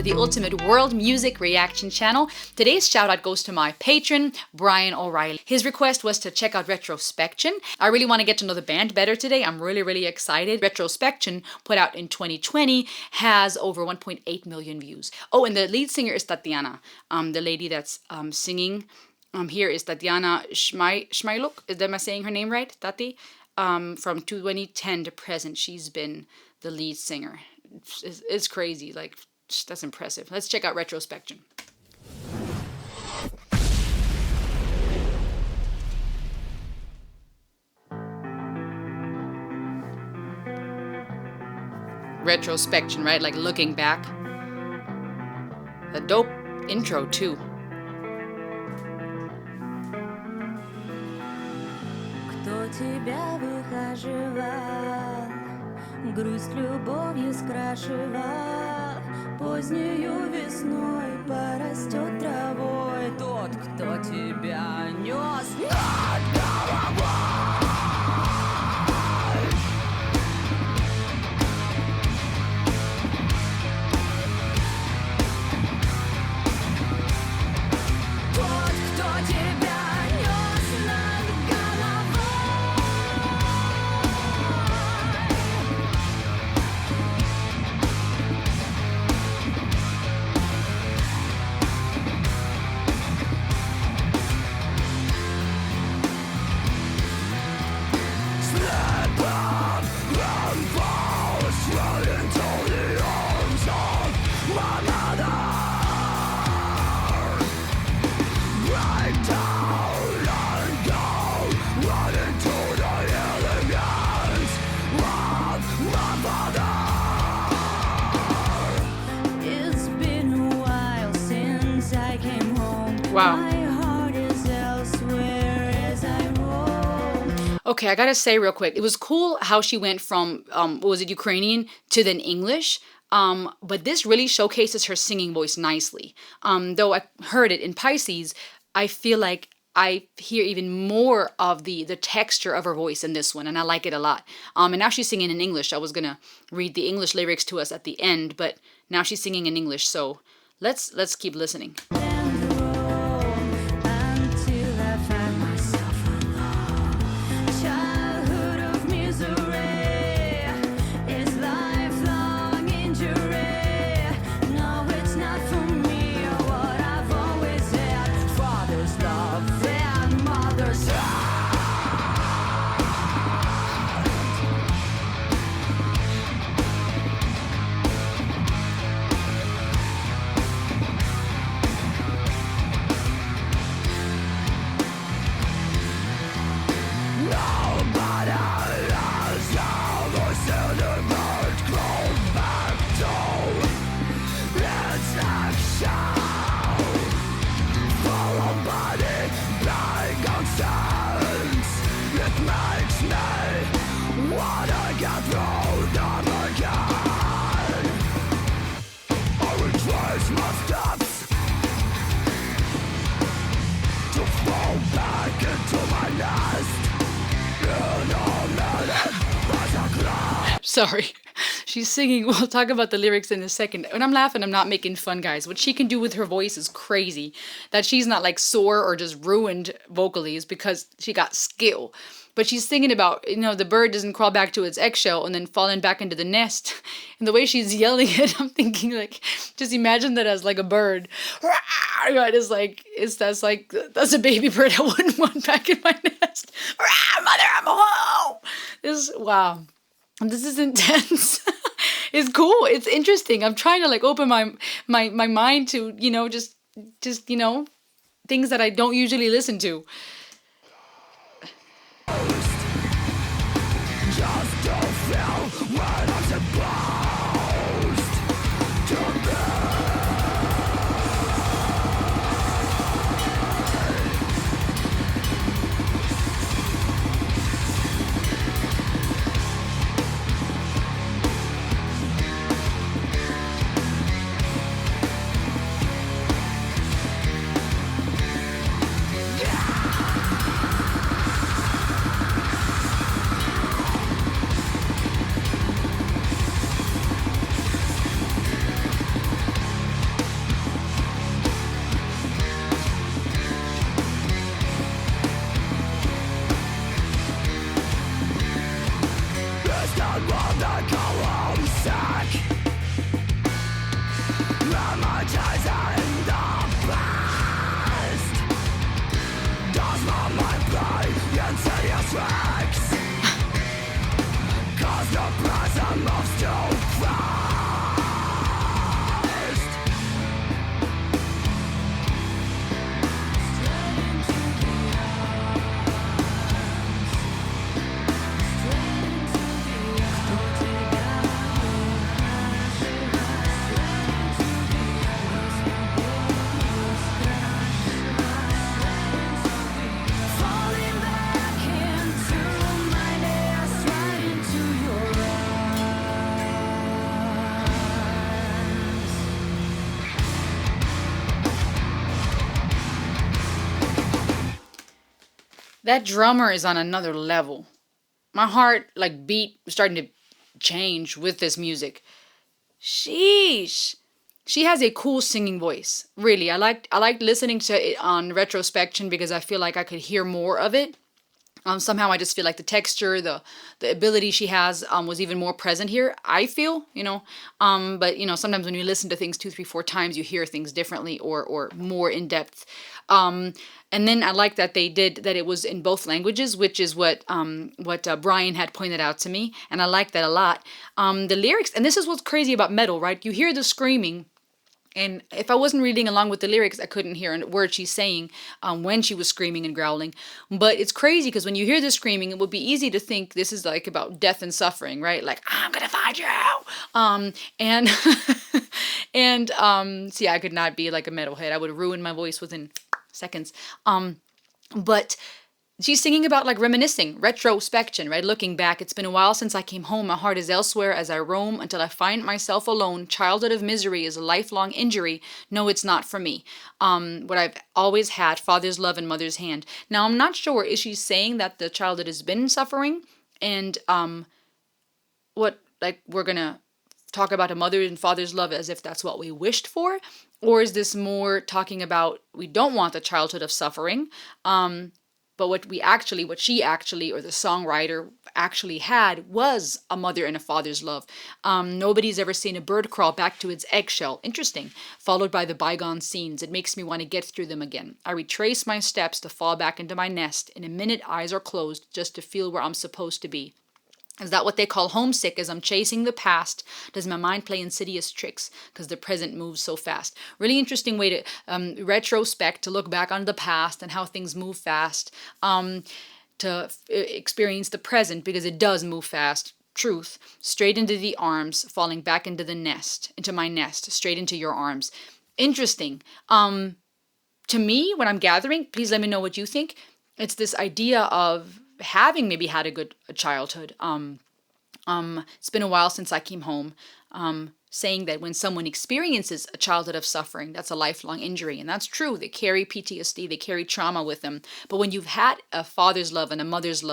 with the ultimate world music reaction channel. Today's shout out goes to my patron, Brian O'Reilly. His request was to check out Retrospection. I really want to get to know the band better today. I'm really excited. Retrospection, put out in 2020, has over 1.8 million views. Oh, and the lead singer is Tatiana, the lady that's singing. Here is Tatiana Shmailuk. Am I saying her name right? Tati? From 2010 to present, she's been the lead singer. It's crazy. Like, that's impressive. Let's check out Retrospection. Retrospection, right? Like looking back. A dope intro too. Кто тебя выхаживал, грусть любовью скрашивал, позднею весной порастет травой тот, кто тебя нес над головой. Тот, кто тебя нес над головой. It's been a while since I came home. Wow. My heart is elsewhere as I roam. Okay, I gotta say real quick, it was cool how she went from, what was it, Ukrainian to then English. But this really showcases her singing voice nicely. Though I heard it in Pisces, I feel like I hear even more of the texture of her voice in this one, and I like it a lot. And now she's singing in English. I was gonna read the English lyrics to us at the end, but now she's singing in English, so let's keep listening. And roam until I find myself alone. Childhood of misery is lifelong injury. No, it's not for me. What I've always had: father's love and mother's heart. Sorry. She's singing. We'll talk about the lyrics in a second. When I'm laughing, I'm not making fun, guys. What she can do with her voice is crazy. That she's not like sore or just ruined vocally is because she got skill. But she's singing about, the bird doesn't crawl back to its eggshell and then falling back into the nest. And the way she's yelling it, I'm thinking like, just imagine that as like a bird. That's a baby bird I wouldn't want back in my nest. Mother, I'm home. Wow. This is intense. It's cool. It's interesting. I'm trying to like open my mind to, just things that I don't usually listen to. That drummer is on another level. My heart like beat starting to change with this music. Sheesh. She has a cool singing voice. Really, I liked listening to it on Retrospection because I feel like I could hear more of it. Somehow I just feel like the texture, the ability she has was even more present here. I feel, but sometimes when you listen to things two, three, four times, you hear things differently or more in depth. Um, and then I like that they did that. It was in both languages, which is what Brian had pointed out to me, and I like that a lot. The lyrics, and this is what's crazy about metal, right? You hear the screaming, and if I wasn't reading along with the lyrics, I couldn't hear a word she's saying when she was screaming and growling. But it's crazy because when you hear the screaming, it would be easy to think this is like about death and suffering, right? Like, I'm gonna find you. And see, I could not be like a metalhead. I would ruin my voice within seconds. But she's singing about like reminiscing, retrospection, right? Looking back, it's been a while since I came home. My heart is elsewhere as I roam until I find myself alone. Childhood of misery is a lifelong injury. No, it's not for me. What I've always had, father's love and mother's hand. Now, I'm not sure, is she saying that the childhood has been suffering? And what, like, we're gonna talk about a mother and father's love as if that's what we wished for? Or is this more talking about we don't want the childhood of suffering? But what she actually, or the songwriter actually had was a mother and a father's love. Nobody's ever seen a bird crawl back to its eggshell. Interesting. Followed by the bygone scenes. It makes me want to get through them again. I retrace my steps to fall back into my nest. In a minute, eyes are closed just to feel where I'm supposed to be. Is that what they call homesick as I'm chasing the past? Does my mind play insidious tricks because the present moves so fast? Really interesting way to retrospect, to look back on the past and how things move fast, experience the present because it does move fast. Truth, straight into the arms, falling back into the nest, into my nest, straight into your arms. Interesting. To me, when I'm gathering, please let me know what you think. It's this idea of having maybe had a childhood. It's been a while since I came home. Saying that when someone experiences a childhood of suffering, that's a lifelong injury. And that's true. They carry PTSD, they carry trauma with them. But when you've had a father's love and a mother's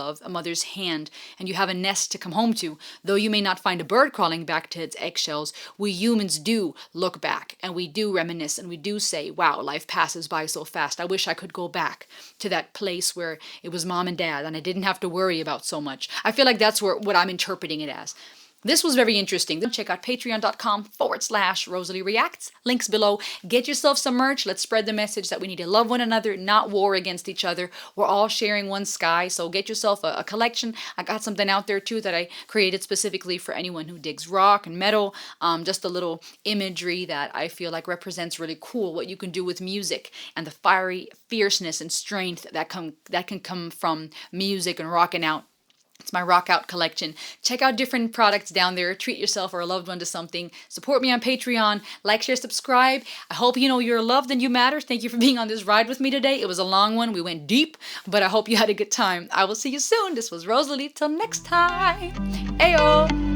hand, and you have a nest to come home to, though you may not find a bird crawling back to its eggshells, we humans do look back and we do reminisce and we do say, wow, life passes by so fast. I wish I could go back to that place where it was mom and dad and I didn't have to worry about so much. I feel like that's what I'm interpreting it as. This was very interesting. Check out patreon.com/Rosalie Reacts. Links below. Get yourself some merch. Let's spread the message that we need to love one another, not war against each other. We're all sharing one sky. So get yourself a collection. I got something out there too that I created specifically for anyone who digs rock and metal. Just a little imagery that I feel like represents really cool what you can do with music and the fiery fierceness and strength that can come from music and rocking out. It's my rock out collection. Check out different products down there. Treat yourself or a loved one to something. Support me on Patreon. Like, share, subscribe. I hope you know you're loved and you matter. Thank you for being on this ride with me today. It was a long one. We went deep, but I hope you had a good time. I will see you soon. This was Rosalie. Till next time. Ayo.